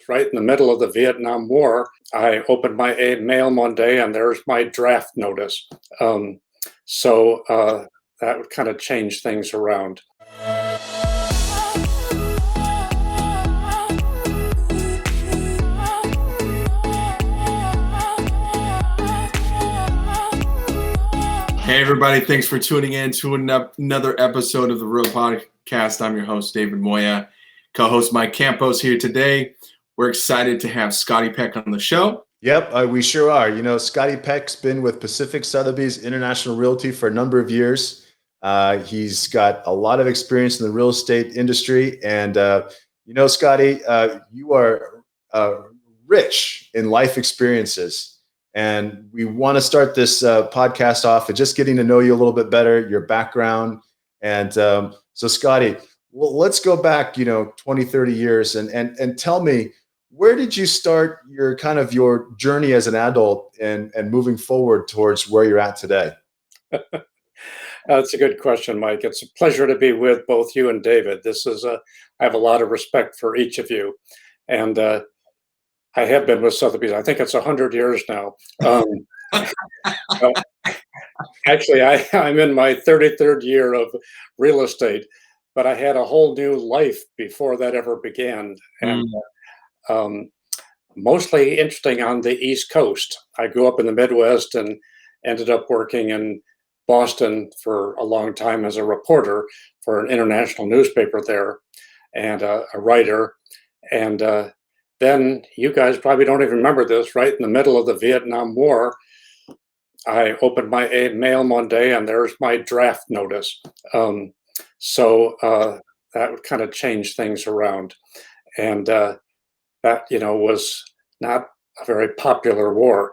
right in the middle of the Vietnam War. I opened my mail one day and there's my draft notice. Um, so that would kind of change things around. Hey, everybody. Thanks for tuning in to another episode of the Real Podcast. I'm your host, David Moya. Co-host Mike Campos here today. We're excited to have Scotty Peck on the show. Yep, we sure are. You know, Scotty Peck's been with Pacific Sotheby's International Realty for a number of years. He's got a lot of experience in the real estate industry. And, Scotty, you are rich in life experiences. And we want to start this podcast off with just getting to know you a little bit better, your background. And so, Scotty, let's go back, 20, 30 years and tell me, where did you start your journey as an adult and moving forward towards where you're at today? That's a good question, Mike. It's a pleasure to be with both you and David. I have a lot of respect for each of you. And I have been with Sotheby's. I think it's 100 years now. Actually, I'm in my 33rd year of real estate, but I had a whole new life before that ever began. And mostly interesting on the East Coast. I grew up in the Midwest and ended up working in Boston for a long time as a reporter for an international newspaper there and a writer. And then you guys probably don't even remember this, right in the middle of the Vietnam War, I opened my mail one day and there's my draft notice. So that would kind of change things around. And that, was not a very popular war.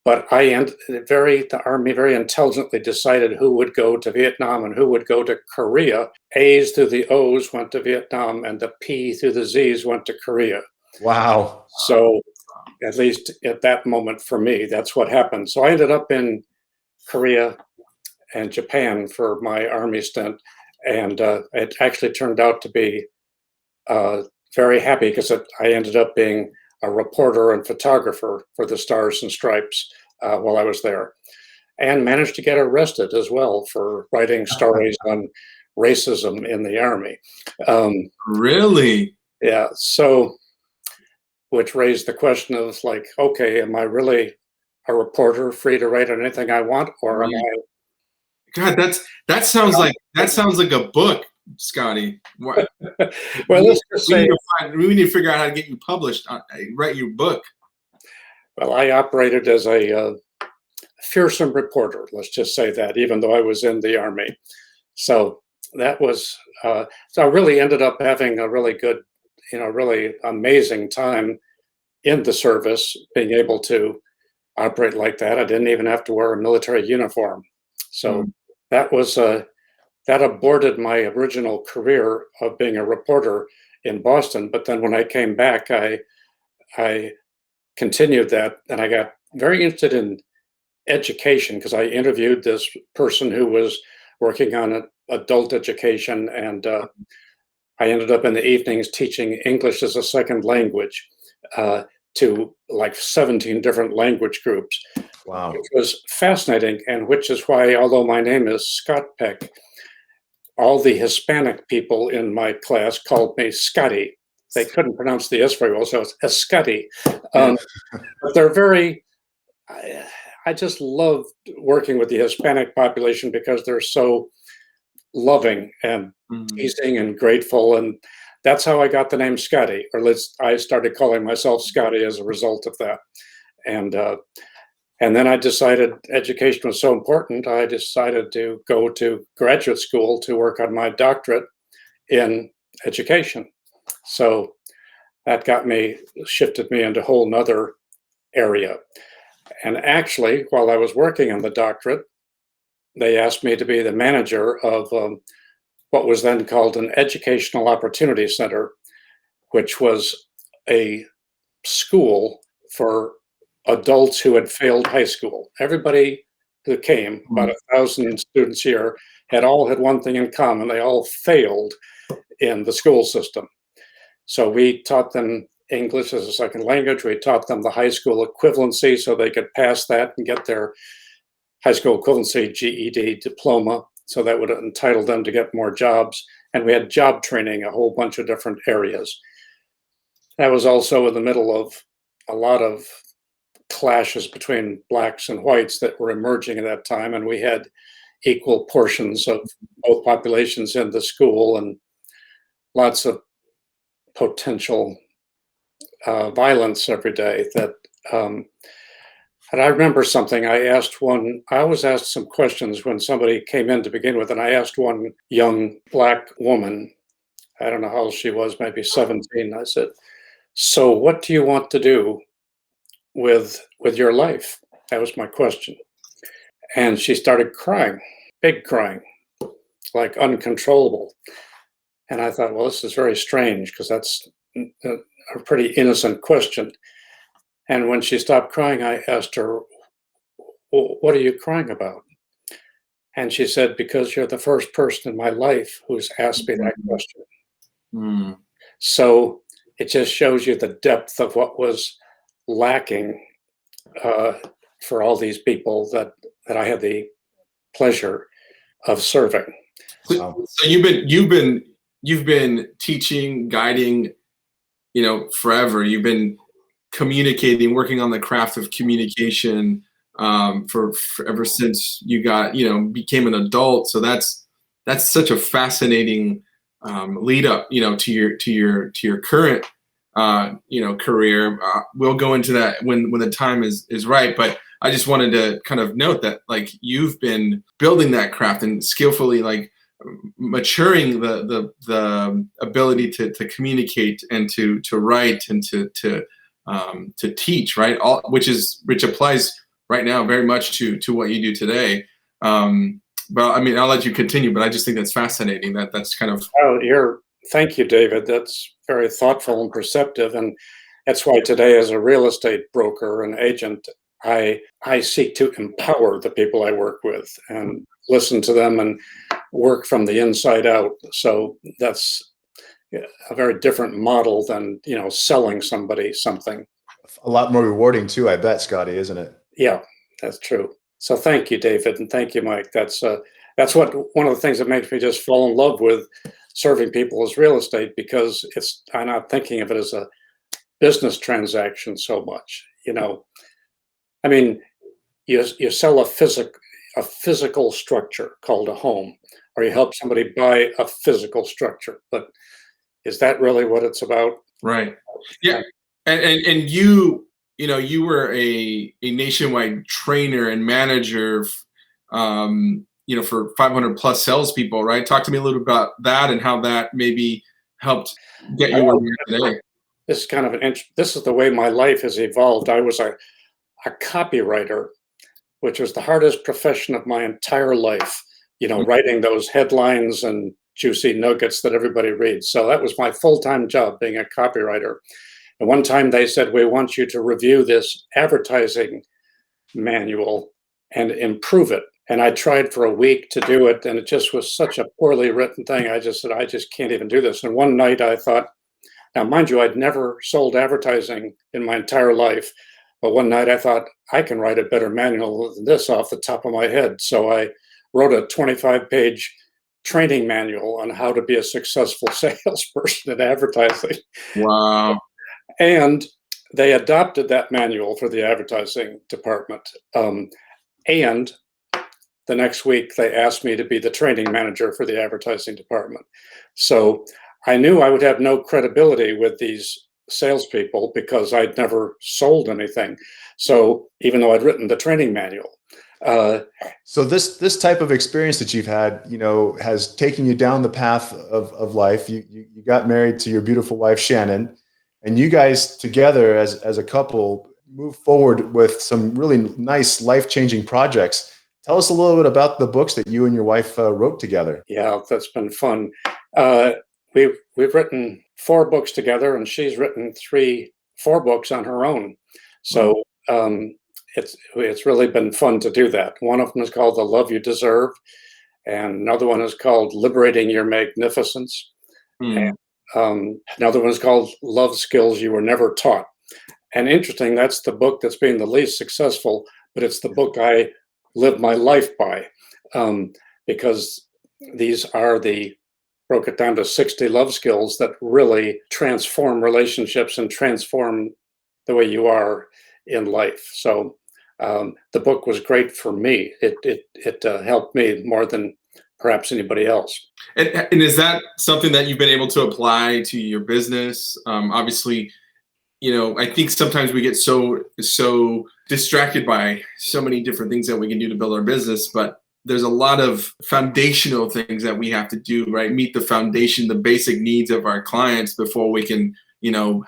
But the Army very intelligently decided who would go to Vietnam and who would go to Korea. A's through the O's went to Vietnam and the P through the Z's went to Korea. Wow. So at least at that moment for me, that's what happened. So I ended up in Korea and Japan for my Army stint. And it actually turned out to be very happy because I ended up being a reporter and photographer for the Stars and Stripes while I was there, and managed to get arrested as well for writing stories on racism in the Army. Really? Yeah. So, which raised the question of okay, am I really a reporter free to write on anything I want, or am I? God, that sounds like a book, Scotty. Well, let's just say we need to figure out how to get you published. Write your book. Well, I operated as a fearsome reporter. Let's just say that, even though I was in the Army. So that was. So I really ended up having a really good, really amazing time in the service, being able to operate like that. I didn't even have to wear a military uniform. So that was that aborted my original career of being a reporter in Boston. But then when I came back, I continued that, and I got very interested in education because I interviewed this person who was working on adult education, and I ended up in the evenings teaching English as a second language to 17 different language groups. Wow. Which was fascinating, and which is why, although my name is Scott Peck, all the Hispanic people in my class called me Scotty. They couldn't pronounce the S very well, so it's Scotty. But they're very, I just love working with the Hispanic population because they're so loving and teasing and grateful. And that's how I got the name Scotty, or at least I started calling myself Scotty as a result of that. And then I decided education was so important, I decided to go to graduate school to work on my doctorate in education. So that shifted me into a whole nother area. And actually, while I was working on the doctorate, they asked me to be the manager of what was then called an Educational Opportunity Center, which was a school for adults who had failed high school. Everybody who came, about 1,000 students here, had one thing in common. They all failed in the school system. So we taught them English as a second language. We taught them the high school equivalency so they could pass that and get their high school equivalency GED diploma. So that would entitle them to get more jobs. And we had job training, a whole bunch of different areas. That was also in the middle of a lot of clashes between blacks and whites that were emerging at that time. And we had equal portions of both populations in the school and lots of potential violence every day. And I remember something I always asked some questions when somebody came in to begin with. And I asked one young black woman, I don't know how old she was, maybe 17. I said, so what do you want to do with your life? That was my question. And she started crying, big crying, like uncontrollable. And I thought, well, this is very strange because that's a pretty innocent question. And when she stopped crying, I asked her, well, what are you crying about? And she said, because you're the first person in my life who's asked me that question. Mm. So it just shows you the depth of what was lacking for all these people that I had the pleasure of serving. So you've been teaching, guiding, forever. You've been communicating, working on the craft of communication for ever since you became an adult. So that's such a fascinating lead up, to your current career. We'll go into that when the time is right. But I just wanted to kind of note that you've been building that craft and skillfully maturing the ability to communicate and to write and to teach, right? Which applies right now very much to what you do today. But I mean, I'll let you continue, but I just think that's fascinating. That's kind of. Oh, thank you, David. That's very thoughtful and perceptive. And that's why today, as a real estate broker and agent, I seek to empower the people I work with and listen to them and work from the inside out. So that's a very different model than, selling somebody something. A lot more rewarding too, I bet, Scotty, isn't it? Yeah, that's true. So thank you, David, and thank you, Mike. That's one of the things that makes me just fall in love with serving people as real estate, because I'm not thinking of it as a business transaction so much. I mean, you sell a physical structure called a home, or you help somebody buy a physical structure. But is that really what it's about? Right. Yeah. And you were a nationwide trainer and manager, for 500 plus salespeople, right? Talk to me a little bit about that and how that maybe helped get you where you are today. This is this is the way my life has evolved. I was a copywriter, which was the hardest profession of my entire life, writing those headlines and juicy nuggets that everybody reads. So that was my full-time job, being a copywriter. And one time they said, we want you to review this advertising manual and improve it. And I tried for a week to do it, and it just was such a poorly written thing. I just said, I just can't even do this. And one night I thought, now mind you, I'd never sold advertising in my entire life. But one night I thought, I can write a better manual than this off the top of my head. So I wrote a 25-page training manual on how to be a successful salesperson in advertising. Wow. And they adopted that manual for the advertising department. And the next week, they asked me to be the training manager for the advertising department. So I knew I would have no credibility with these salespeople because I'd never sold anything. So even though I'd written the training manual. So this type of experience that you've had, has taken you down the path of life. You got married to your beautiful wife, Shannon, and you guys together as a couple move forward with some really nice life-changing projects. Tell us a little bit about the books that you and your wife wrote together. Yeah, that's been fun. We've written 4 books together, and she's written 4 books on her own. So it's really been fun to do that. One of them is called The Love You Deserve, and another one is called Liberating Your Magnificence. And Another one's called Love Skills You Were Never Taught. And interesting, that's the book that's been the least successful, but it's the book I live my life by, because these are broke it down to 60 love skills that really transform relationships and transform the way you are in life. So the book was great for me. It helped me more than perhaps anybody else. And is that something that you've been able to apply to your business? Obviously, I think sometimes we get so distracted by so many different things that we can do to build our business, but there's a lot of foundational things that we have to do, right? Meet the foundation, the basic needs of our clients before we can,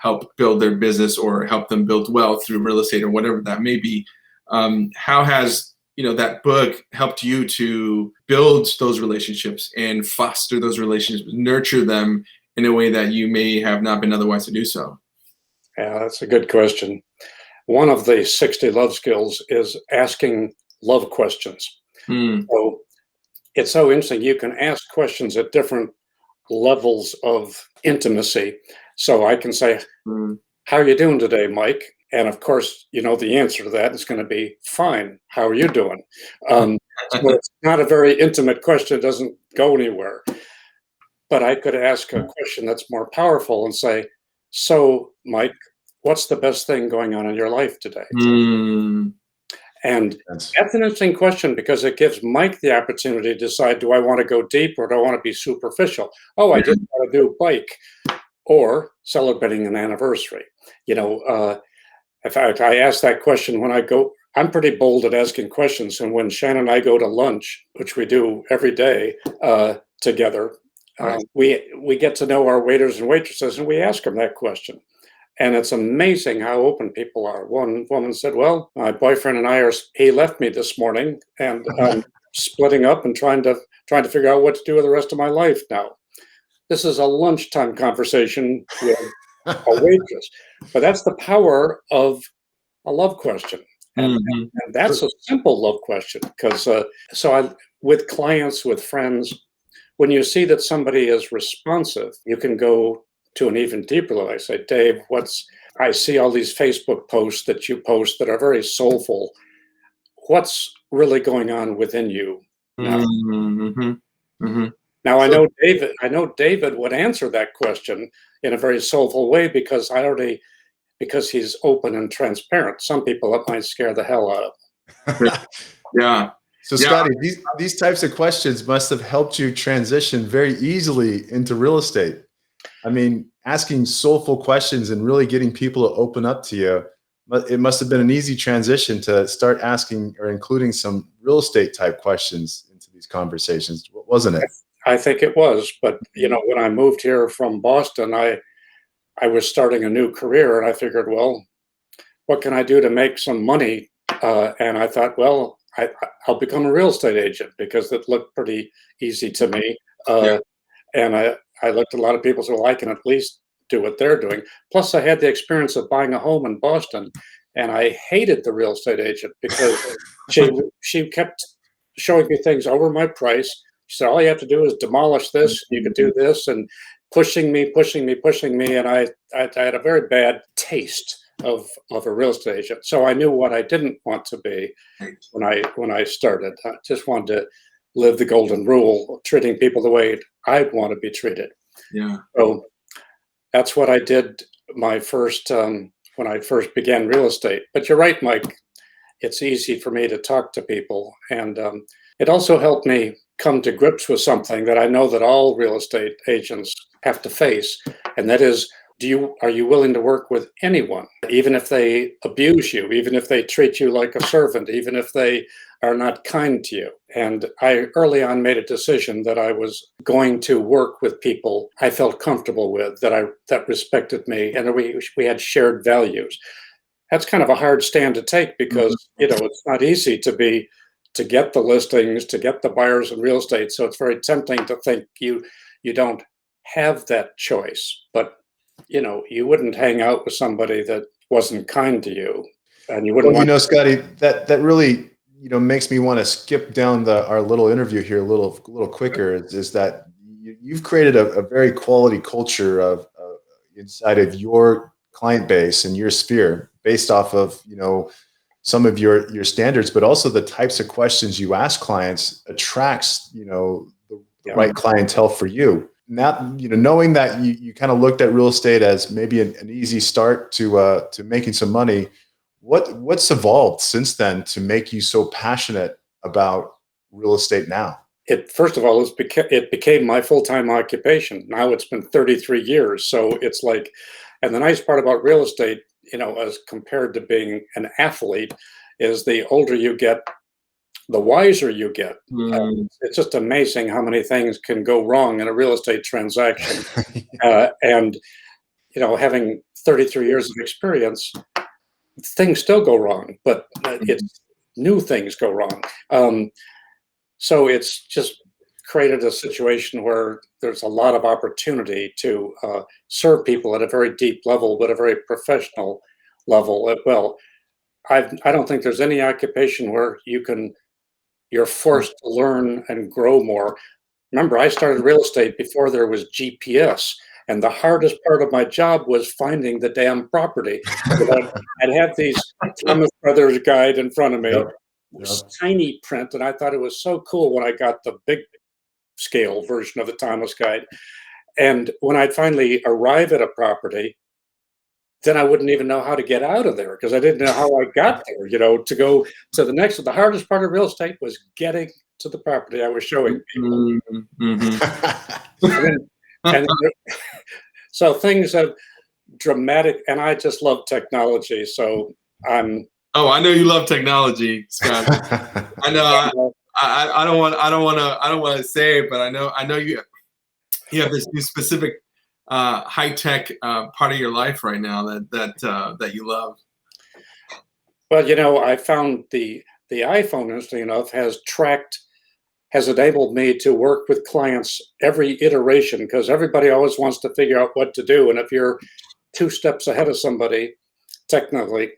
help build their business or help them build wealth through real estate or whatever that may be. How has that book helped you to build those relationships and foster those relationships, nurture them in a way that you may have not been otherwise to do so? Yeah, that's a good question. One of the 60 love skills is asking love questions. So it's so interesting. You can ask questions at different levels of intimacy. So I can say, how are you doing today, Mike? And of course, the answer to that is going to be fine. How are you doing? So it's not a very intimate question. It doesn't go anywhere. But I could ask a question that's more powerful and say, so, Mike, what's the best thing going on in your life today? And that's an interesting question because it gives Mike the opportunity to decide, do I want to go deep or do I want to be superficial? Oh, I just want to do bike or celebrating an anniversary. In fact, I ask that question when I go. I'm pretty bold at asking questions. And when Shannon and I go to lunch, which we do every day together, we get to know our waiters and waitresses and we ask them that question. And it's amazing how open people are. One woman said, well, my boyfriend and he left me this morning and I'm splitting up and trying to figure out what to do with the rest of my life now. This is a lunchtime conversation with a waitress. But that's the power of a love question. And that's a simple love question because with clients, with friends, when you see that somebody is responsive, you can go to an even deeper level. I say, Dave, I see all these Facebook posts that you post that are very soulful. What's really going on within you now? Now I know David would answer that question in a very soulful way because he's open and transparent. Some people that might scare the hell out of them. Yeah. So Scotty, these types of questions must have helped you transition very easily into real estate. I mean, asking soulful questions and really getting people to open up to you, it must have been an easy transition to start asking or including some real estate type questions into these conversations, wasn't it? I think it was. But, when I moved here from Boston, I was starting a new career and I figured, well, what can I do to make some money? And I thought, well, I'll become a real estate agent because it looked pretty easy to me. And I looked at a lot of people and said, well, I can at least do what they're doing. Plus, I had the experience of buying a home in Boston, and I hated the real estate agent because she kept showing me things over my price. She said, all you have to do is demolish this, you can do this, and pushing me. And I had a very bad taste of a real estate agent. So I knew what I didn't want to be when I started. I just wanted to live the golden rule, treating people the way I'd want to be treated. Yeah. So that's what I did when I first began real estate. But you're right, Mike. It's easy for me to talk to people. And it also helped me come to grips with something that I know that all real estate agents have to face. And that is, are you willing to work with anyone, even if they abuse you, even if they treat you like a servant, even if they are not kind to you? And I early on made a decision that I was going to work with people I felt comfortable with, that respected me, and we had shared values. That's kind of a hard stand to take because it's not easy to get the listings, to get the buyers in real estate. So it's very tempting to think you don't have that choice, but you wouldn't hang out with somebody that wasn't kind to you, and you wouldn't. Well, Scotty, that really makes me want to skip down our little interview here a little quicker. Is that you've created a very quality culture of inside of your client base and your sphere based off of, some of your standards, but also the types of questions you ask clients attracts, the right clientele for you. Now, knowing that you kind of looked at real estate as maybe an easy start to making some money, what's evolved since then to make you so passionate about real estate now? First of all, it became my full-time occupation. Now it's been 33 years. So it's like, and the nice part about real estate, as compared to being an athlete, is the older you get, the wiser you get. It's just amazing how many things can go wrong in a real estate transaction. And, having 33 years of experience, things still go wrong, but it's new things go wrong. So it's just created a situation where there's a lot of opportunity to serve people at a very deep level, but a very professional level. Well, I don't think there's any occupation where you're forced to learn and grow more. Remember, I started real estate before there was GPS, and the hardest part of my job was finding the damn property. I'd have these Thomas Brothers guide in front of me. Yep. Tiny print, and I thought it was so cool when I got the big scale version of the Thomas Guide. And when I'd finally arrive at a property, then I wouldn't even know how to get out of there because I didn't know how I got there, to go to the next. The hardest part of real estate was getting to the property I was showing people. and so things have dramatic, and I just love technology. So Oh, I know you love technology, Scott. I know. I don't want to say it, but I know you have this new specific high tech part of your life right now that you love. Well, I found the iPhone, interestingly enough, has enabled me to work with clients every iteration because everybody always wants to figure out what to do, and if you're 2 steps ahead of somebody, technically,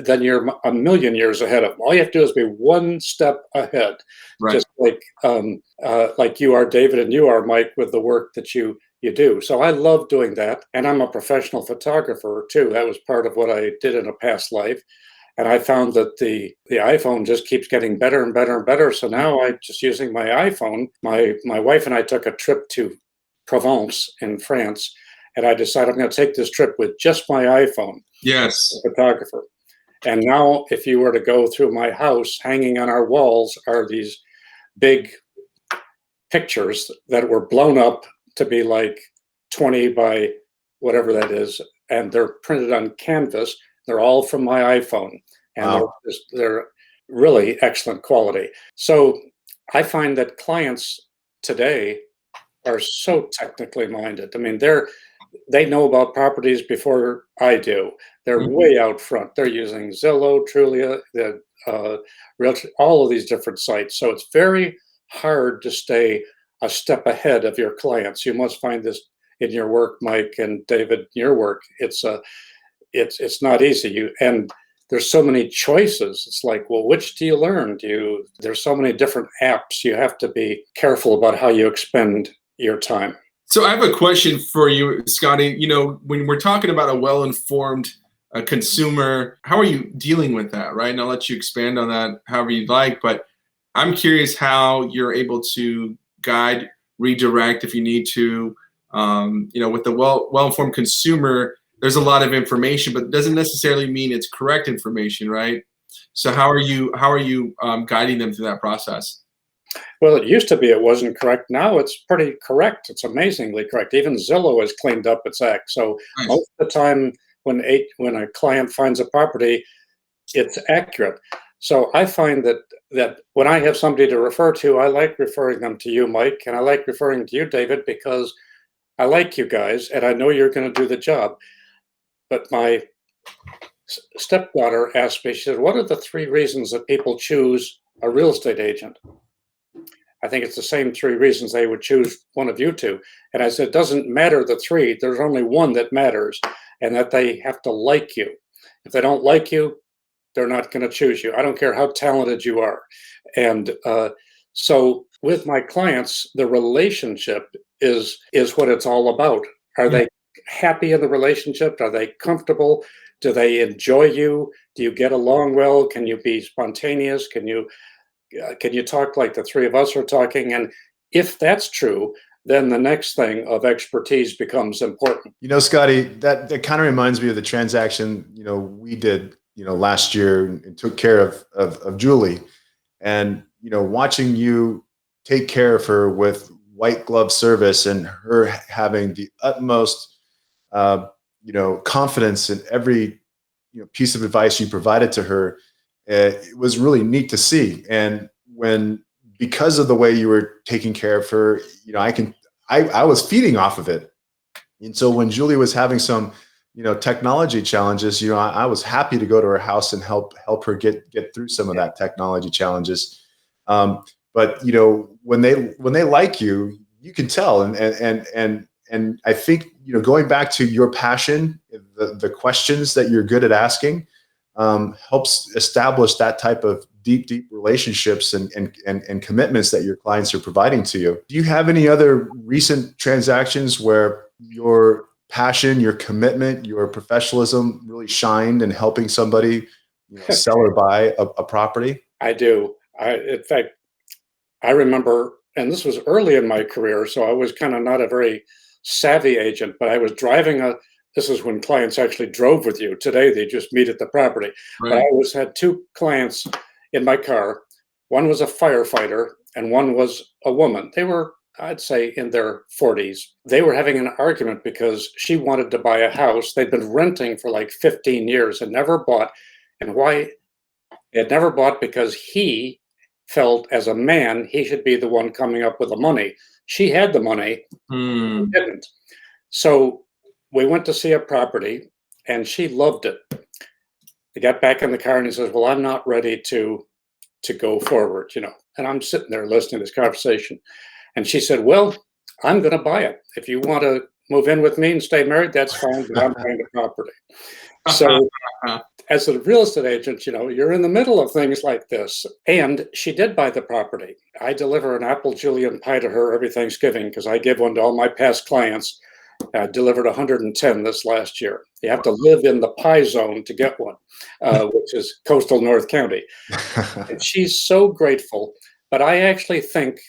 then you're a million years ahead of them. All you have to do is be 1 step ahead, right. Just like you are, David, and you are, Mike, with the work that you do. So I love doing that, and I'm a professional photographer too. That was part of what I did in a past life, and I found that the iPhone just keeps getting better and better and better. So now I'm just using my iPhone. My wife and I took a trip to Provence in France, and I decided I'm going to take this trip with just my iPhone. Yes, photographer. And now, if you were to go through my house, hanging on our walls are these big pictures that were blown up to be like 20 by whatever that is, and they're printed on canvas. They're all from my iPhone, and wow. they're really excellent quality. So I find that clients today are so technically minded. I mean, they know about properties before I do. They're way out front. They're using Zillow, Trulia, Realty, all of these different sites. So it's very hard to stay a step ahead of your clients. You must find this in your work, Mike and David, your work. It's not easy. And there's so many choices. It's like, well, which do you learn? There's so many different apps. You have to be careful about how you expend your time. So I have a question for you, Scotty. When we're talking about a well-informed consumer, how are you dealing with that, right? And I'll let you expand on that however you'd like, but I'm curious how you're able to guide, redirect if you need to. With the well-informed consumer, there's a lot of information, but it doesn't necessarily mean it's correct information, right? So how are you guiding them through that process? Well, it used to be it wasn't correct. Now it's pretty correct. It's amazingly correct. Even Zillow has cleaned up its act. So Nice. most of the time when a client finds a property, it's accurate. So I find that when I have somebody to refer to, I like referring them to you, Mike, and I like referring to you, David, because I like you guys and I know you're going to do the job. But my stepdaughter asked me, she said, what are the 3 reasons that people choose a real estate agent? I think it's the same 3 reasons they would choose one of you two. And I said, it doesn't matter the 3. There's only one that matters, and that they have to like you. If they don't like you, they're not going to choose you. I don't care how talented you are. And so with my clients, the relationship is what it's all about. Are they happy in the relationship? Are they comfortable? Do they enjoy you? Do you get along well? Can you be spontaneous? Can you talk like the three of us are talking? And if that's true, then the next thing of expertise becomes important. Scotty, that kind of reminds me of the transaction, we did, last year and took care of Julie, and, watching you take care of her with white glove service and her having the utmost, confidence in every, piece of advice you provided to her. It was really neat to see. And because of the way you were taking care of her, I was feeding off of it. And so when Julie was having some, technology challenges, I was happy to go to her house and help her get through some of that technology challenges. But when they like you, you can tell. And I think, going back to your passion, the questions that you're good at asking, helps establish that type of deep relationships and commitments that your clients are providing to you. Do you have any other recent transactions where your passion, your commitment, your professionalism really shined in helping somebody sell or buy a property? I do. In fact, I remember, and this was early in my career, so I was kind of not a very savvy agent, but I was driving this is when clients actually drove with you. Today, they just meet at the property. Right. But I had two clients in my car. One was a firefighter and one was a woman. They were, I'd say, in their 40s. They were having an argument because she wanted to buy a house. They'd been renting for like 15 years and never bought. And why? They had never bought because he felt, as a man, he should be the one coming up with the money. She had the money, he didn't. So we went to see a property and she loved it. They got back in the car and he says, well, I'm not ready to go forward, And I'm sitting there listening to this conversation. And she said, well, I'm going to buy it. If you want to move in with me and stay married, that's fine, but I'm buying the property. So as a real estate agent, you're in the middle of things like this. And she did buy the property. I deliver an apple julienne pie to her every Thanksgiving because I give one to all my past clients. I delivered 110 this last year. You have to live in the pie zone to get one, which is coastal North County. And she's so grateful. But I actually think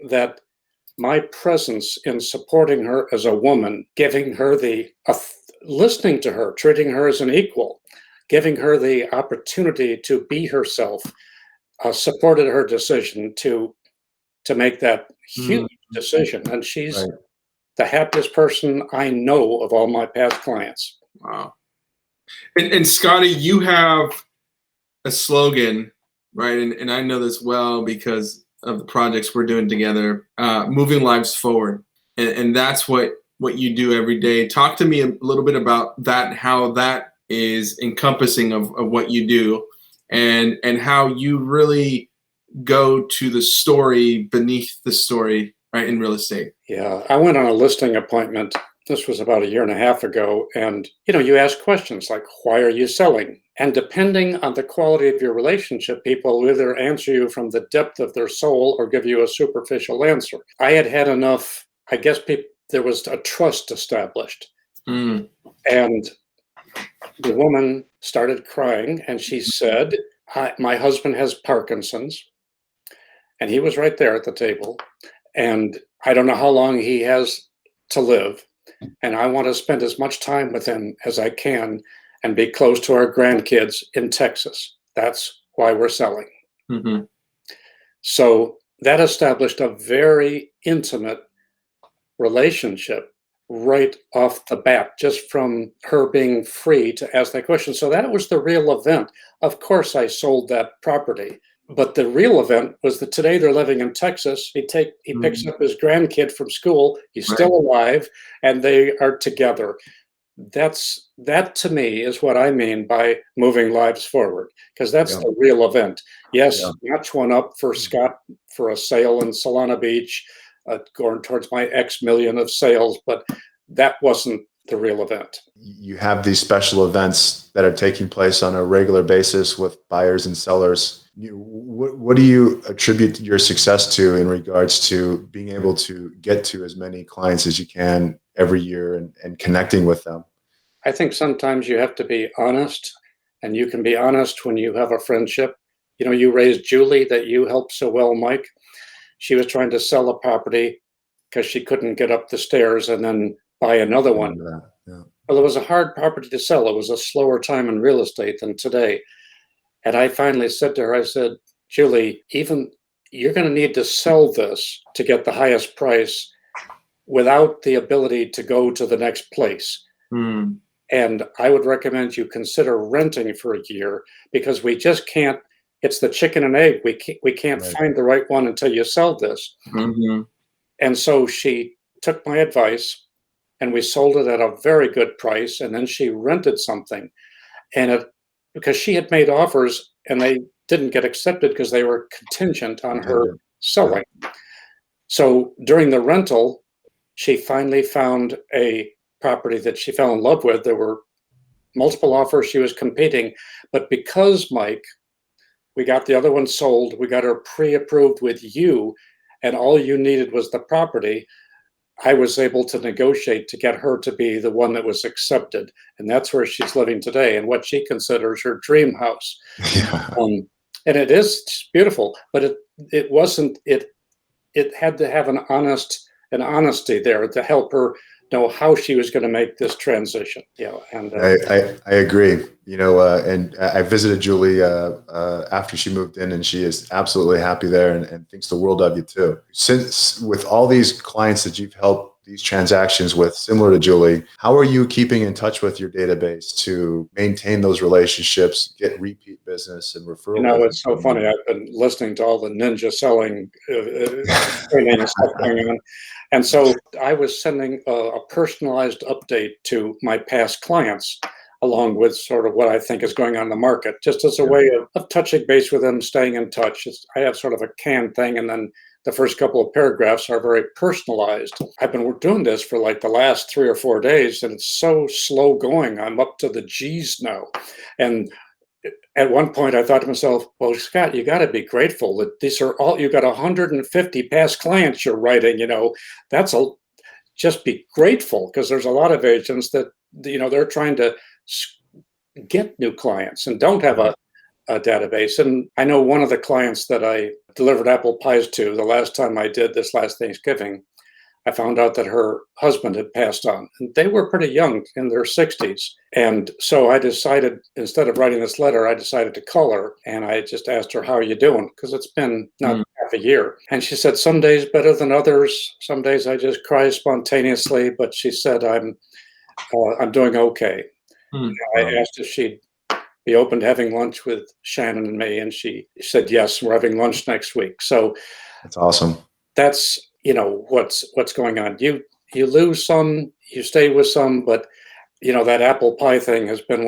that my presence in supporting her as a woman, giving her listening to her, treating her as an equal, giving her the opportunity to be herself, supported her decision to make that huge decision. And she's the happiest person I know of all my past clients. Wow. And Scotty, you have a slogan, right? And I know this well because of the projects we're doing together, moving lives forward. And that's what you do every day. Talk to me a little bit about that, how that is encompassing of what you do, and how you really go to the story beneath the story, right, in real estate. Yeah, I went on a listing appointment. This was about a year and a half ago. And, you ask questions like, why are you selling? And depending on the quality of your relationship, people will either answer you from the depth of their soul or give you a superficial answer. I had enough, I guess there was a trust established. And the woman started crying and she said, my husband has Parkinson's. And he was right there at the table. And I don't know how long he has to live. And I want to spend as much time with him as I can and be close to our grandkids in Texas. That's why we're selling. Mm-hmm. So that established a very intimate relationship right off the bat, just from her being free to ask that question. So that was the real event. Of course, I sold that property. But the real event was that today they're living in Texas. He picks up his grandkid from school. He's still alive, and they are together. That to me is what I mean by moving lives forward, because that's the real event. Yes, match one up for Scott for a sale in Solana Beach, going towards my X million of sales, but that wasn't the real event. You have these special events that are taking place on a regular basis with buyers and sellers. what do you attribute your success to in regards to being able to get to as many clients as you can every year and connecting with them? I think sometimes you have to be honest, and you can be honest when you have a friendship. You raised Julie that you helped so well, Mike. She was trying to sell a property because she couldn't get up the stairs and then buy another one. Yeah. Well, it was a hard property to sell. It was a slower time in real estate than today. And I finally said to her, I said, Julie, even you're going to need to sell this to get the highest price without the ability to go to the next place. Mm. And I would recommend you consider renting for a year, because we just can't, it's the chicken and egg. We can't Right. find the right one until you sell this. Mm-hmm. And so she took my advice and we sold it at a very good price. And then she rented something, and because she had made offers and they didn't get accepted because they were contingent on her selling. So during the rental, she finally found a property that she fell in love with. There were multiple offers. She was competing, but because, Mike, we got the other one sold, we got her pre-approved with you, and all you needed was the property. I was able to negotiate to get her to be the one that was accepted. And that's where she's living today, and what she considers her dream house. Yeah. And it is beautiful, but it wasn't, it had to have an honesty there to help her know how she was going to make this transition. And I agree. And I visited Julie after she moved in, and she is absolutely happy there and thinks the world of you too. Since with all these clients that you've helped these transactions with, similar to Julie, how are you keeping in touch with your database to maintain those relationships, get repeat business and referral? It's so funny. I've been listening to all the ninja selling training and stuff going on. And so I was sending a personalized update to my past clients, along with sort of what I think is going on in the market, just as a way of touching base with them, staying in touch. I have sort of a canned thing, and then the first couple of paragraphs are very personalized. I've been doing this for like the last 3 or 4 days, and it's so slow going. I'm up to the G's now. And at one point I thought to myself, well, Scott, you got to be grateful that these are all, you got 150 past clients you're writing, just be grateful, because there's a lot of agents that, they're trying to get new clients and don't have a database. And I know one of the clients that I delivered apple pies to the last time I did this last Thanksgiving, I found out that her husband had passed on, and they were pretty young, in their 60s. And so I decided, instead of writing this letter, I decided to call her, and I just asked her, how are you doing? Because it's been not half a year. And she said, some days better than others. Some days I just cry spontaneously, but she said, I'm doing okay. I asked if she'd be open to having lunch with Shannon and me, and she said, yes, we're having lunch next week. So that's awesome. That's, what's going on. You lose some, you stay with some, but that apple pie thing has been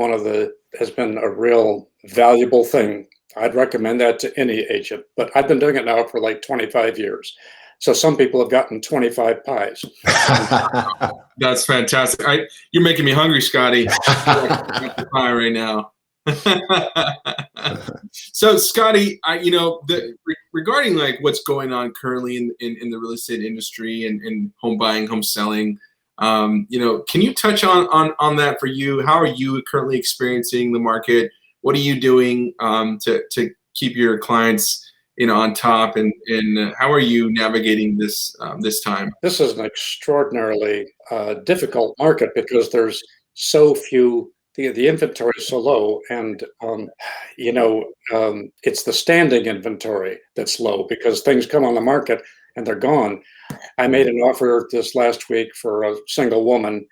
a real valuable thing. I'd recommend that to any agent, but I've been doing it now for like 25 years. So some people have gotten 25 pies. That's fantastic. You're making me hungry, Scotty. I'm pie right now. So, Scotty, regarding like what's going on currently in the real estate industry and home buying, home selling, can you touch on that for you? How are you currently experiencing the market? What are you doing to keep your clients on top, and how are you navigating this time? This is an extraordinarily difficult market, because there's so few. The inventory is so low, and it's the standing inventory that's low, because things come on the market and they're gone. I made an offer this last week for a single woman,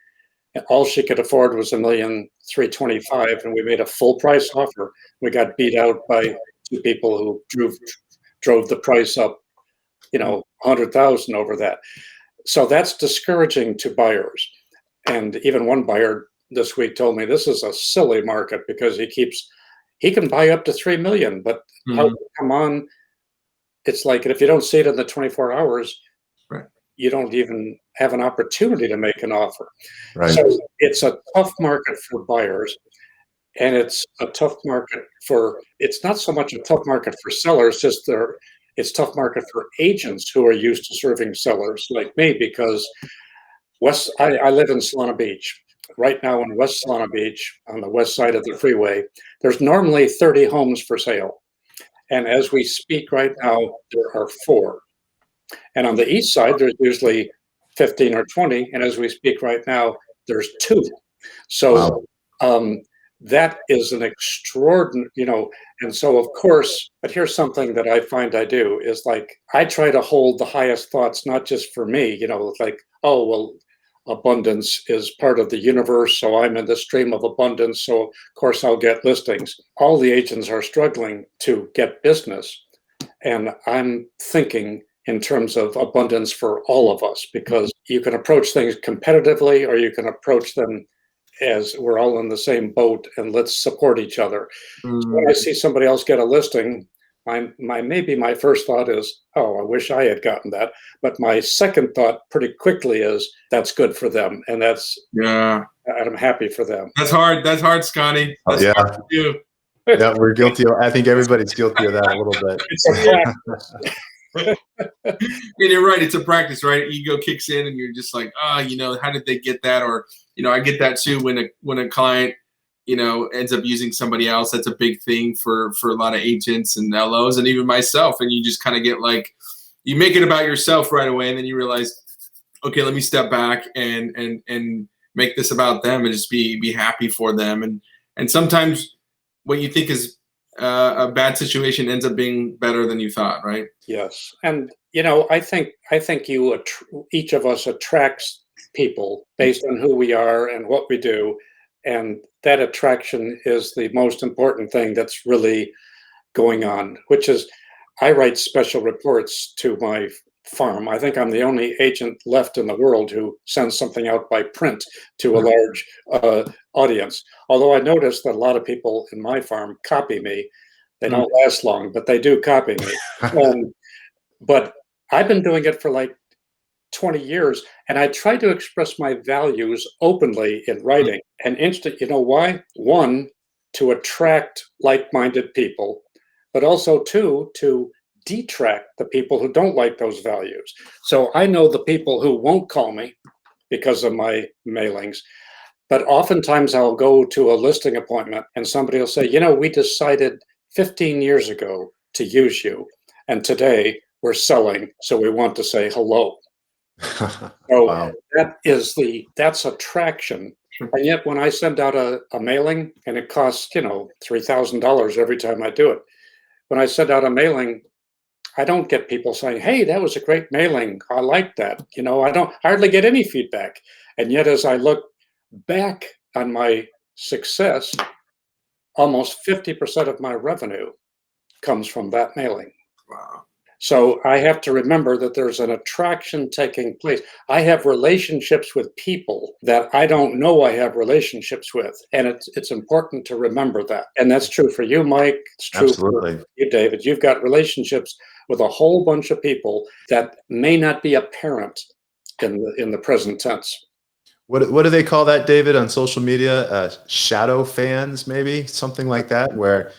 and all she could afford was $1,325,000, and we made a full price offer. We got beat out by 2 people who drove the price up, 100,000 over that. So that's discouraging to buyers. And even one buyer this week told me this is a silly market, because he can buy up to 3 million, but how come on? It's like, if you don't see it in the 24 hours, right, you don't even have an opportunity to make an offer. Right. So it's a tough market for buyers. and it's a tough market for, it's not so much a tough market for sellers, just it's tough market for agents who are used to serving sellers like me, because I live in Solana Beach. Right now in West Solana Beach, on the west side of the freeway, there's normally 30 homes for sale. And as we speak right now, there are 4. And on the east side, there's usually 15 or 20. And as we speak right now, there's 2. So that is an extraordinary, and so of course, but here's something that I find I do is like, I try to hold the highest thoughts, not just for me, like, oh, well, abundance is part of the universe. So I'm in the stream of abundance. So of course I'll get listings. All the agents are struggling to get business. And I'm thinking in terms of abundance for all of us, because you can approach things competitively, or you can approach them as we're all in the same boat and let's support each other. So when I see somebody else get a listing, maybe my first thought is, oh, I wish I had gotten that. But my second thought pretty quickly is, that's good for them. And and I'm happy for them. That's hard. That's hard, Scotty. That's hard to do. Yeah, we're guilty. I think everybody's guilty of that a little bit. It's a And you're right. It's a practice, right? Ego kicks in, and you're just like, how did they get that? Or, I get that too when a client, ends up using somebody else. That's a big thing for a lot of agents and LOs, and even myself. And you just kind of get like, you make it about yourself right away, and then you realize, okay, let me step back and make this about them, and just be happy for them. And sometimes what you think is a bad situation ends up being better than you thought, right? Yes, and I think each of us attracts people based on who we are and what we do, and that attraction is the most important thing that's really going on. Which is, I write special reports to my farm. I think I'm the only agent left in the world who sends something out by print to a large audience. Although I noticed that a lot of people in my farm copy me. They don't last long, but they do copy me. But I've been doing it for like 20 years, and I try to express my values openly in writing. And you know why? 1, to attract like-minded people, but also 2, to detract the people who don't like those values. So I know the people who won't call me because of my mailings, but oftentimes I'll go to a listing appointment and somebody will say, we decided 15 years ago to use you, and today we're selling, so we want to say hello. So Wow. that's attraction. And yet when I send out a mailing, and it costs, $3,000 every time I do it, when I send out a mailing, I don't get people saying, hey, that was a great mailing, I like that. I don't hardly get any feedback. And yet as I look back on my success, almost 50% of my revenue comes from that mailing. Wow. So I have to remember that there's an attraction taking place. I have relationships with people that I don't know I have relationships with. And it's important to remember that. And that's true for you, Mike. It's true Absolutely. for you, David. You've got relationships with a whole bunch of people that may not be apparent in the present tense. What do they call that, David, on social media? Shadow fans, maybe something like that, where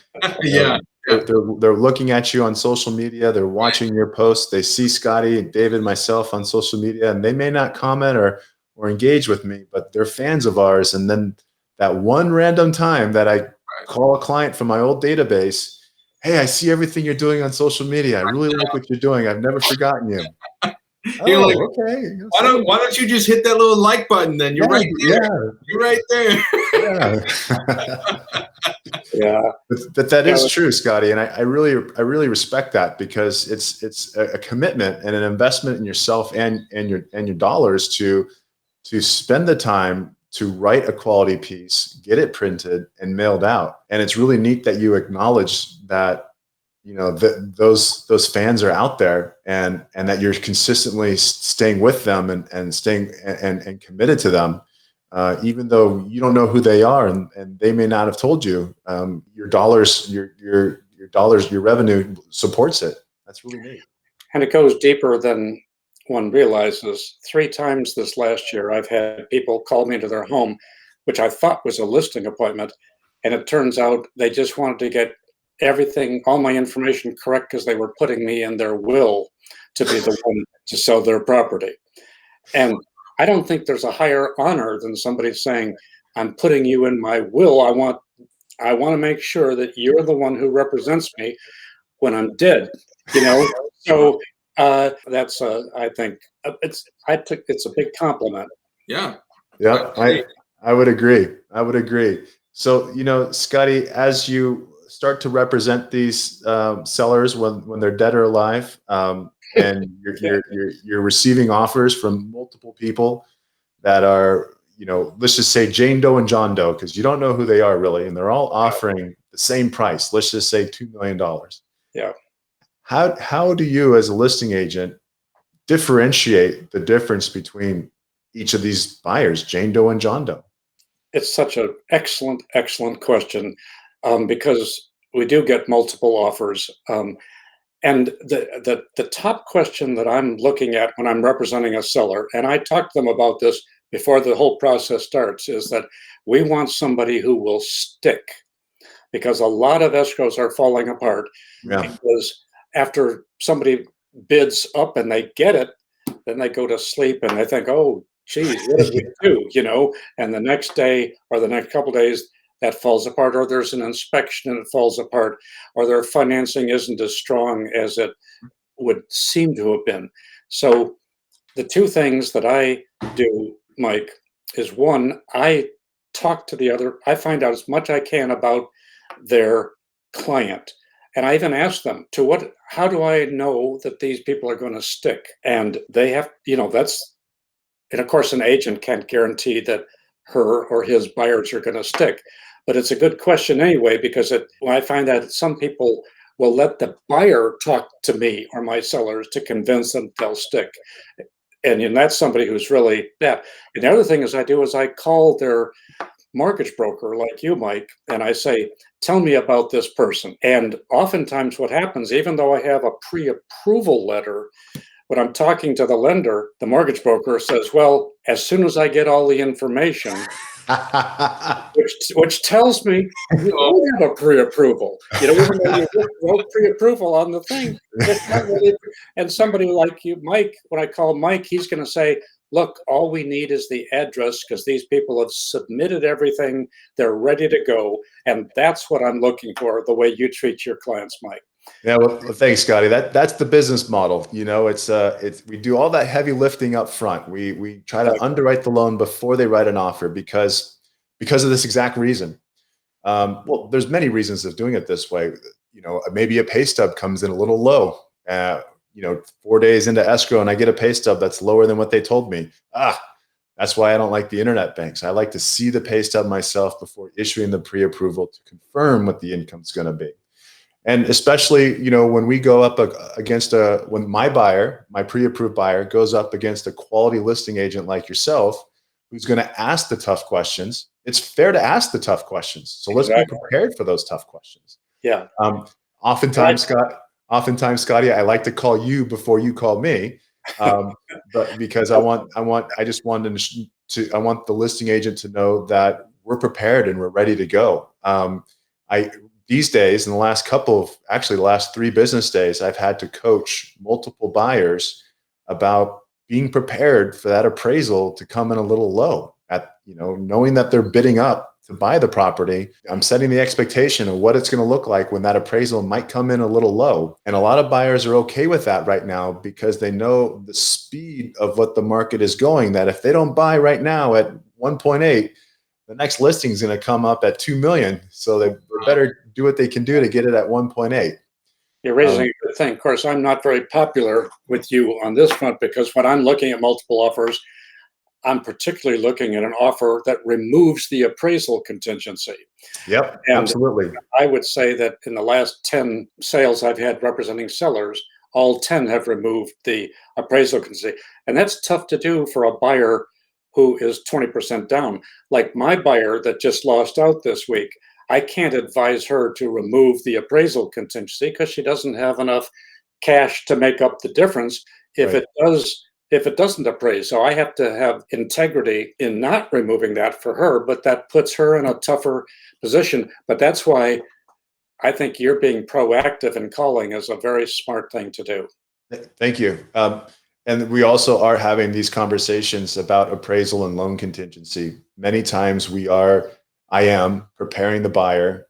they're looking at you on social media, they're watching your posts, they see Scotty and David, myself on social media, and they may not comment or engage with me, but they're fans of ours. And then that one random time that I call a client from my old database, hey, I see everything you're doing on social media. I really like what you're doing. I've never forgotten you. You're like, okay. Why don't you just hit that little like button then? You're right there. Yeah. You're right there. Yeah. But that is true, Scotty, and I really respect that, because it's a commitment and an investment in yourself and your dollars to spend the time to write a quality piece, get it printed and mailed out. And it's really neat that you acknowledge that those fans are out there, and that you're consistently staying with them and staying and committed to them, even though you don't know who they are and they may not have told you. Your dollars, your revenue supports it. That's really neat. And it goes deeper than one realizes. 3 times this last year, I've had people call me to their home, which I thought was a listing appointment, And it turns out they just wanted to get everything, all my information correct because they were putting me in their will to be the one to sell their property. And I don't think there's a higher honor than somebody saying, I'm putting you in my will. I want to make sure that you're the one who represents me when I'm dead, you know? So that's, I think, it's a big compliment. Yeah. Yeah, I would agree. I would agree. So, Scotty, as you start to represent these sellers when they're dead or alive, and you're receiving offers from multiple people that are, let's just say Jane Doe and John Doe, because you don't know who they are really, and they're all offering the same price. Let's just say $2 million. Yeah. How do you, as a listing agent, differentiate the difference between each of these buyers, Jane Doe and John Doe? It's such an excellent, excellent question, because we do get multiple offers. And the top question that I'm looking at when I'm representing a seller, and I talk to them about this before the whole process starts, is that we want somebody who will stick, because a lot of escrows are falling apart. Yeah. Because after somebody bids up and they get it, then they go to sleep and they think, oh, geez, what did we do? And the next day or the next couple of days, that falls apart, or there's an inspection and it falls apart, or their financing isn't as strong as it would seem to have been. So the two things that I do, Mike, is one, I talk to the other, I find out as much I can about their client. And I even ask them how do I know that these people are going to stick? And they have, and of course, an agent can't guarantee that her or his buyers are going to stick. But it's a good question anyway, because when I find that some people will let the buyer talk to me or my sellers to convince them they'll stick. And that's somebody who's really, yeah. And the other thing I call their mortgage broker like you, Mike, and I say, tell me about this person. And oftentimes what happens, even though I have a pre-approval letter, when I'm talking to the lender, the mortgage broker says, well, as soon as I get all the information, which tells me you don't have a pre-approval. Even though you wrote pre-approval on the thing, it's not really, and somebody like you, Mike, when I call Mike, he's going to say, look, all we need is the address because these people have submitted everything. They're ready to go. And that's what I'm looking for, the way you treat your clients, Mike. Yeah, well, thanks, Scotty. That's the business model. It's we do all that heavy lifting up front. We try to underwrite the loan before they write an offer because of this exact reason. Well, there's many reasons of doing it this way. Maybe a pay stub comes in a little low. 4 days into escrow, and I get a pay stub that's lower than what they told me. That's why I don't like the internet banks. I like to see the pay stub myself before issuing the pre-approval to confirm what the income's going to be. And especially, when we go up against when my pre-approved buyer goes up against a quality listing agent like yourself, who's going to ask the tough questions, it's fair to ask the tough questions. So let's be prepared for those tough questions. Yeah. Oftentimes, Scotty, I like to call you before you call me, but because I want the listing agent to know that we're prepared and we're ready to go. These days, in the last the last 3 business days, I've had to coach multiple buyers about being prepared for that appraisal to come in a little low knowing that they're bidding up to buy the property. I'm setting the expectation of what it's going to look like when that appraisal might come in a little low. And a lot of buyers are okay with that right now because they know the speed of what the market is going, that if they don't buy right now at 1.8, the next listing is going to come up at 2 million. So they better do what they can do to get it at 1.8. You're raising a good thing. Of course, I'm not very popular with you on this front because when I'm looking at multiple offers, I'm particularly looking at an offer that removes the appraisal contingency. Yep, and absolutely. I would say that in the last 10 sales I've had representing sellers, all 10 have removed the appraisal contingency. And that's tough to do for a buyer who is 20% down. Like my buyer that just lost out this week, I can't advise her to remove the appraisal contingency because she doesn't have enough cash to make up the difference. If it does if it doesn't appraise. So I have to have integrity in not removing that for her, but that puts her in a tougher position. But that's why I think you're being proactive in calling is a very smart thing to do. Thank you. And we also are having these conversations about appraisal and loan contingency. Many times I am preparing the buyer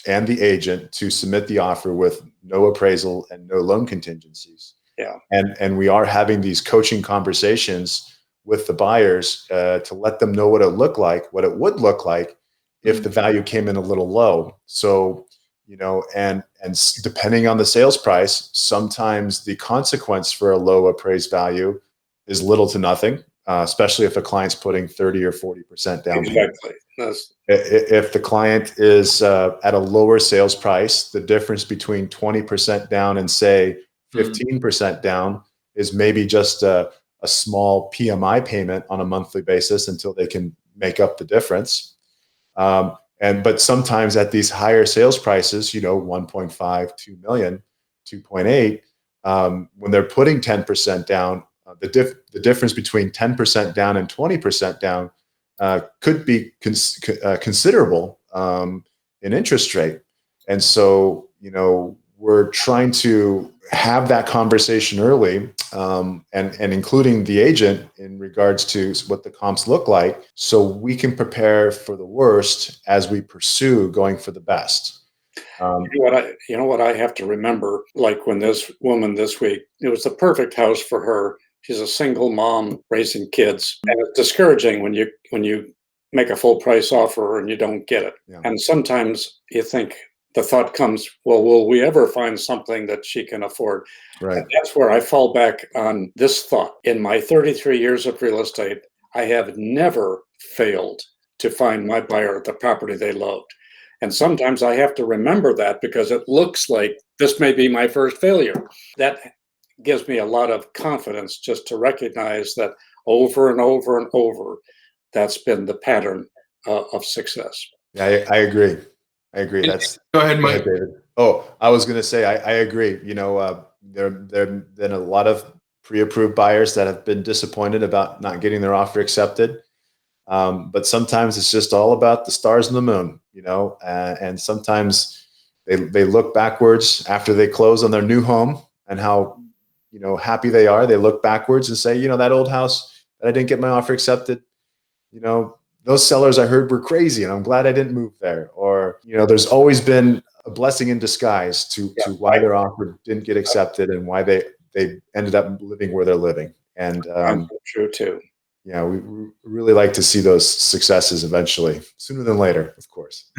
and the agent to submit the offer with no appraisal and no loan contingencies. Yeah. And we are having these coaching conversations with the buyers to let them know what it would look like if the value came in a little low. So, and depending on the sales price, sometimes the consequence for a low appraised value is little to nothing, especially if a client's putting 30 or 40% down. Exactly. If the client is at a lower sales price, the difference between 20% down and say 15% down is maybe just a small PMI payment on a monthly basis until they can make up the difference. But sometimes at these higher sales prices, 1.5, 2 million, 2.8, when they're putting 10% down, the difference between 10% down and 20% down could be considerable in interest rate. And so, we're trying to have that conversation early, and including the agent in regards to what the comps look like, so we can prepare for the worst as we pursue going for the best. You know what I have to remember, like when this woman this week, it was the perfect house for her. She's a single mom raising kids, and it's discouraging when you make a full price offer and you don't get it. Yeah. And sometimes you think, the thought comes, well, will we ever find something that she can afford? Right. And that's where I fall back on this thought. In my 33 years of real estate, I have never failed to find my buyer the property they loved. And sometimes I have to remember that because it looks like this may be my first failure. That gives me a lot of confidence just to recognize that over and over and over, that's been the pattern of success. Yeah, I agree. Go ahead, Mike. David. Oh, I was going to say, I agree. There have been a lot of pre-approved buyers that have been disappointed about not getting their offer accepted. But sometimes it's just all about the stars and the moon, and sometimes they look backwards after they close on their new home and how, happy they are. They look backwards and say, that old house that I didn't get my offer accepted, those sellers I heard were crazy and I'm glad I didn't move there. Or, there's always been a blessing in disguise to why their offer didn't get accepted and why they ended up living where they're living. And true too. Yeah, we really like to see those successes eventually, sooner than later, of course.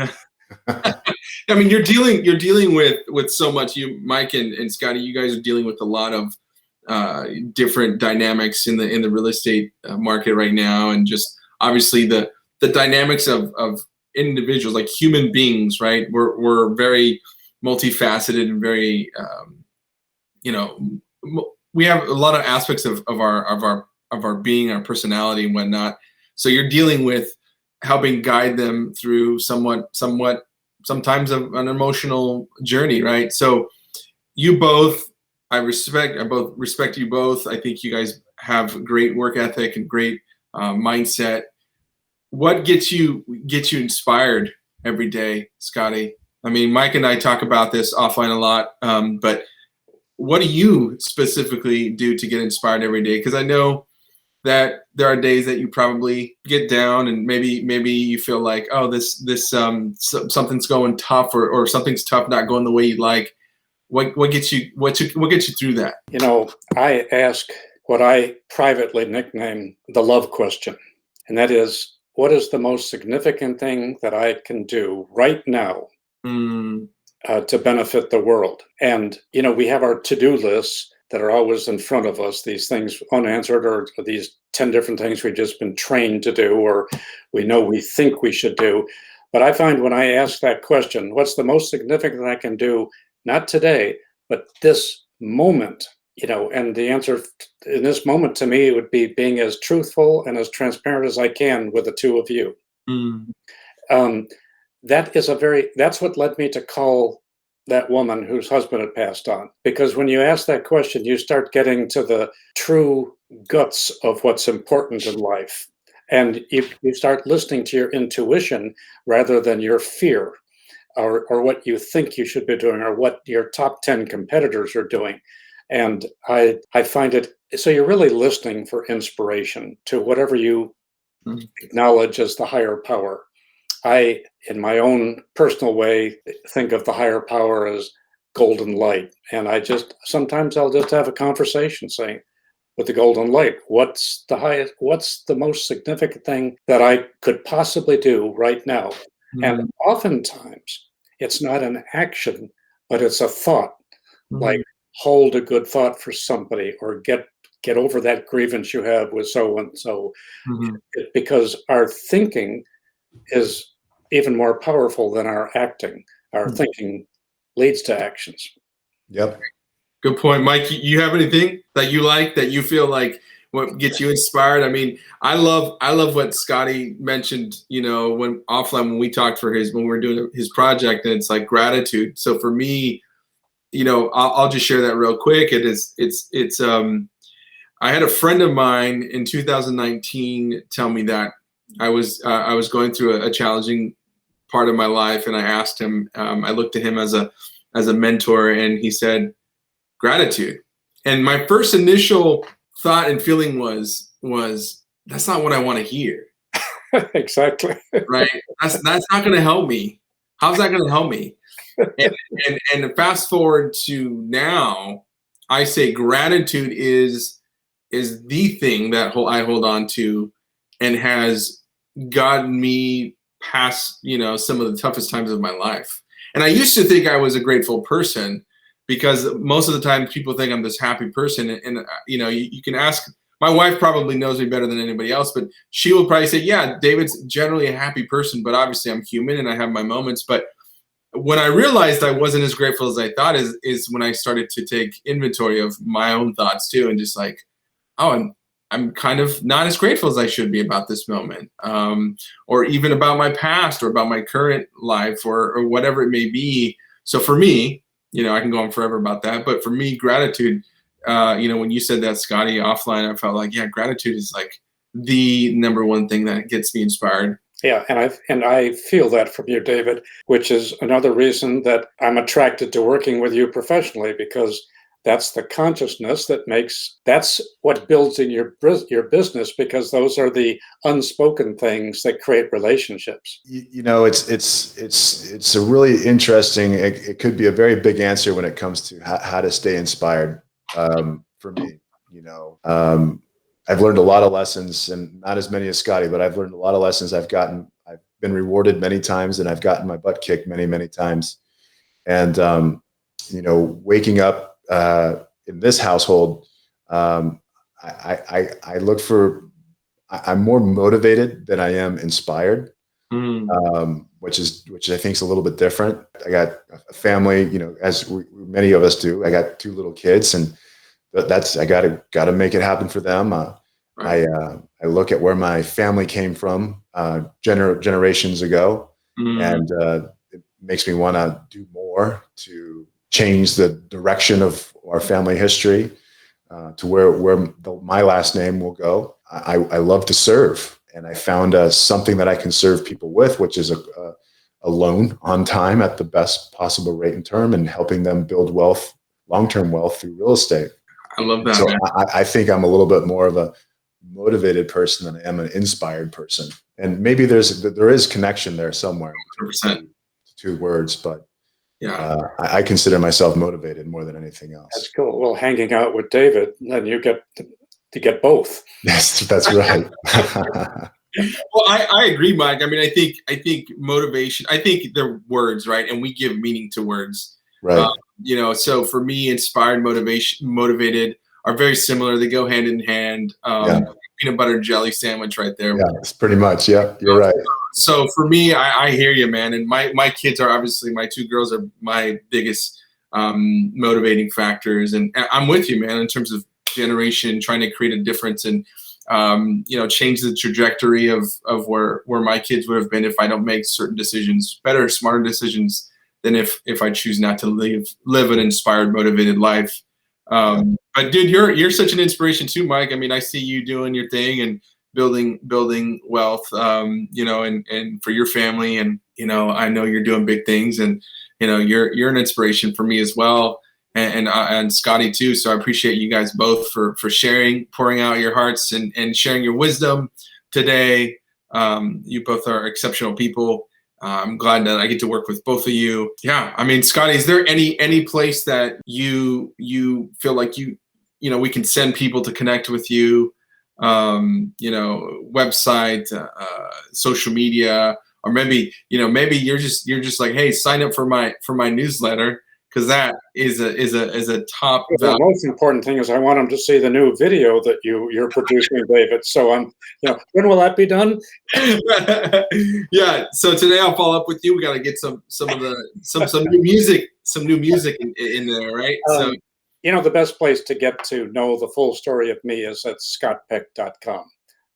I mean, you're dealing with so much. You, Mike and Scotty, you guys are dealing with a lot of different dynamics in the real estate market right now, and just obviously the dynamics of individuals, like human beings, right? We're very multifaceted and very, we have a lot of aspects of our being, our personality and whatnot. So you're dealing with helping guide them through sometimes an emotional journey, right? So you both, I both respect you both. I think you guys have great work ethic and great mindset. What gets you inspired every day, Scotty? I mean, Mike and I talk about this offline a lot, but what do you specifically do to get inspired every day? Because I know that there are days that you probably get down and maybe you feel like, oh, this something's going tough or something's tough, not going the way you'd like. What gets you through that? I ask what I privately nickname the love question, and that is, what is the most significant thing that I can do right now to benefit the world? And we have our to-do lists that are always in front of us, these things unanswered, or these 10 different things we've just been trained to do, or we think we should do. But I find when I ask that question, what's the most significant I can do, not today, but this moment, and the answer in this moment to me would be being as truthful and as transparent as I can with the two of you. That's what led me to call that woman whose husband had passed on? Because when you ask that question, you start getting to the true guts of what's important in life. And you start listening to your intuition rather than your fear or what you think you should be doing or what your top 10 competitors are doing. And I find it, so you're really listening for inspiration to whatever you acknowledge as the higher power. I, in my own personal way, think of the higher power as golden light. And sometimes I'll just have a conversation saying, with the golden light, what's the most significant thing that I could possibly do right now? And oftentimes it's not an action, but it's a thought, like hold a good thought for somebody or get over that grievance you have with so and so, because our thinking is even more powerful than our acting. Our thinking leads to actions. Yep. Good point, Mike. You have anything that you like, that you feel like what gets you inspired? I mean, I love what Scotty mentioned, when offline, when we talked when we were doing his project, and it's like gratitude. So for me, I'll just share that real quick. I had a friend of mine in 2019 tell me that I was going through a challenging part of my life, and I asked him. I looked at him as a mentor, and he said, gratitude. And my first initial thought and feeling was that's not what I want to hear. Exactly. Right? That's not going to help me. How's that going to help me? And fast forward to now, I say gratitude is the thing that I hold on to and has gotten me past, some of the toughest times of my life. And I used to think I was a grateful person, because most of the time people think I'm this happy person. And you can ask, my wife probably knows me better than anybody else, but she will probably say, yeah, David's generally a happy person, but obviously I'm human and I have my moments. But when I realized I wasn't as grateful as I thought is when I started to take inventory of my own thoughts too, and just like, oh, I'm kind of not as grateful as I should be about this moment, or even about my past or about my current life or whatever it may be. So for me, I can go on forever about that, but for me, gratitude, when you said that, Scotty, offline, I felt like, yeah, gratitude is like the number one thing that gets me inspired. Yeah, and I feel that from you, David, which is another reason that I'm attracted to working with you professionally, because that's the consciousness that's what builds in your business, because those are the unspoken things that create relationships. It's a really interesting, it could be a very big answer when it comes to how to stay inspired. For me, I've learned a lot of lessons, and not as many as Scotty, but I've learned a lot of lessons. I've been rewarded many times, and I've gotten my butt kicked many, many times. And, waking up in this household, I'm more motivated than I am inspired, which I think is a little bit different. I got a family, as many of us do. I got 2 little kids, and I got to make it happen for them. Right. I look at where my family came from generations ago, and it makes me want to do more to change the direction of our family history to where my last name will go. I love to serve, and I found something that I can serve people with, which is a loan on time at the best possible rate and term, and helping them build wealth, long-term wealth through real estate. I love that. So I think I'm a little bit more of a motivated person than I am an inspired person. And maybe there is connection there somewhere between the 2 words, but yeah, I consider myself motivated more than anything else. That's cool. Well, hanging out with David, then you get to get both. Yes, that's right. Well, I agree, Mike. I mean, I think motivation, I think they're words, right? And we give meaning to words. Right. So for me, inspired, motivated are very similar. They go hand in hand. Peanut butter and jelly sandwich right there. Yeah, it's pretty much. Yeah, you're right. So for me, I hear you, man. And my kids are obviously, my 2 girls are my biggest motivating factors. And I'm with you, man, in terms of generation, trying to create a difference and change the trajectory of where my kids would have been if I don't make certain decisions, better, smarter decisions than if I choose not to live an inspired, motivated life. But dude, you're such an inspiration too, Mike. I mean, I see you doing your thing and building wealth, and for your family, and I know you're doing big things, and you're an inspiration for me as well, and Scotty too. So I appreciate you guys both for sharing, pouring out your hearts, and sharing your wisdom today. You both are exceptional people. I'm glad that I get to work with both of you. Yeah, I mean, Scotty, is there any place that you feel like we can send people to connect with you? Website, social media, or maybe you're just like, hey, sign up for my newsletter, because that is a top The value. most important thing is I want them to see the new video that you're producing, David. So when will that be done? Yeah. So today I'll follow up with you. We got to get some new music, in there, right? So. The best place to get to know the full story of me is at scottpeck.com.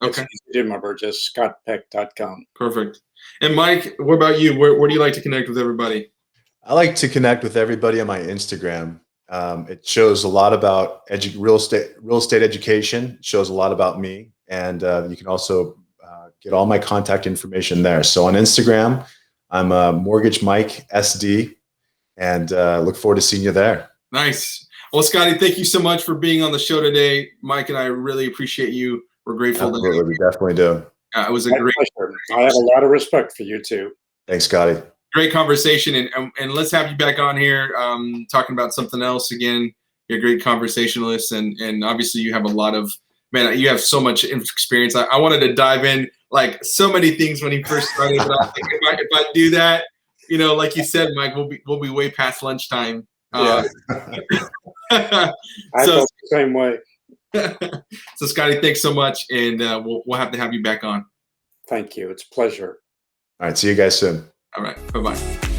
Okay. It's easy to remember, just scottpeck.com. Perfect. And Mike, what about you? Where do you like to connect with everybody? I like to connect with everybody on my Instagram. It shows a lot about real estate education. It shows a lot about me, and you can also get all my contact information there. So on Instagram, I'm Mortgage Mike SD, and look forward to seeing you there. Nice. Well, Scotty, thank you so much for being on the show today. Mike and I really appreciate you. We're grateful. Absolutely, we definitely do. It was a My pleasure. I have a lot of respect for you too. Thanks, Scotty. Great conversation, and let's have you back on here talking about something else again. You're a great conversationalist, and obviously you have a lot of, you have so much experience. I wanted to dive in like so many things when he first started, but I think if I do that, like you said, Mike, we'll be way past lunchtime. Yeah. I felt the same way. So Scotty, thanks so much, and we'll have to have you back on. Thank you. It's a pleasure. All right. See you guys soon. All right. Bye-bye.